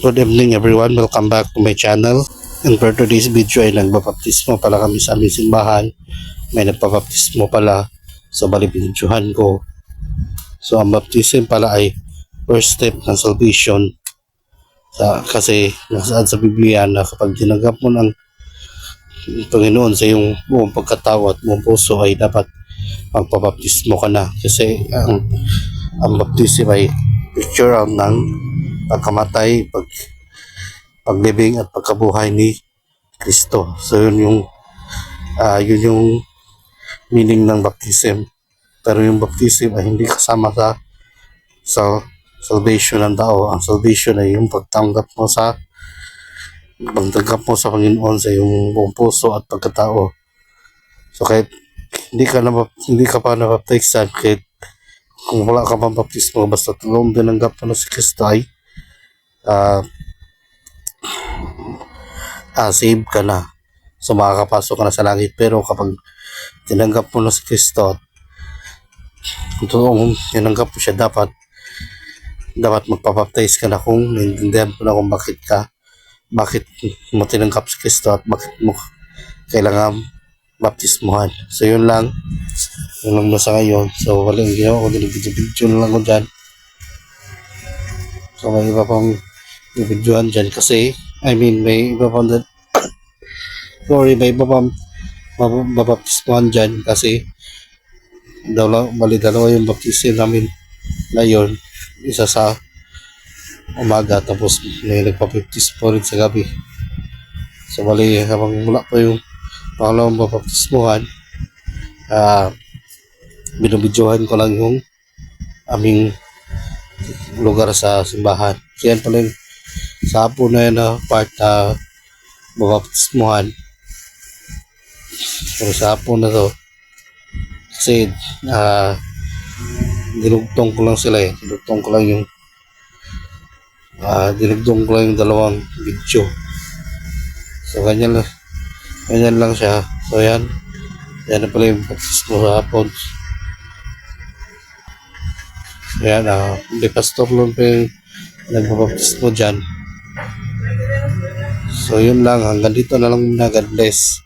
Good evening everyone, welcome back to my channel. And for today's video ay nagbabaptismo pala kami sa aming simbahan. May nagpabaptismo pala, so bali binidyohan ko. So ang baptism pala ay first step ng salvation. Kasi nasaan sa Biblia na kapag tinanggap mo ng Panginoon sa iyong buong pagkatao at buong puso ay dapat magpabaptismo ka na. Kasi ang baptism ay picture out ng pagkamatay, paglibing at pagkabuhay ni Kristo. So yun yung meaning ng baptism. Pero yung baptism ay hindi kasama sa salvation ng tao. Ang salvation ay yung pagtanggap mo sa Panginoon sa iyong buong puso at pagkatao. So kahit hindi ka pa nabaptisan, kahit kung wala ka pang baptismo, basta tulong tinanggap mo na si Kristo ay save ka na. So makakapasok ka na sa langit. Pero kapag tinanggap mo na si Kristo, kung tinanggap mo siya, dapat magpapaptize ka na kung naiintindihan mo na kung bakit mo tinanggap si Kristo at bakit mo kailangan baptismuhan. So yun lang sa ngayon. So walang ginawa ko, video na lang ko dyan. So may iba pang videohan dyan kasi may iba pang may iba pang mabaptismuhan dyan kasi dalawa yung baptism namin ngayon. Isa sa umaga tapos may nagpapaptismo rin sa gabi. So bali habang mula pa yung pangalawang baptismuhan, binubidyohan ko lang yung aming lugar sa simbahan. So yan pala yung sa hapon na yun na part na baptismuhan. So sa hapon na to kasi dinugtong ko lang sila dinugtong ko lang yung dalawang video. So ganyan lang siya. So yan na pala yung baptismo sa hapon. So yan, hindi pastor lang pa yung nagbabaptismo dyan. So yun lang, hanggang dito na lang muna. God bless.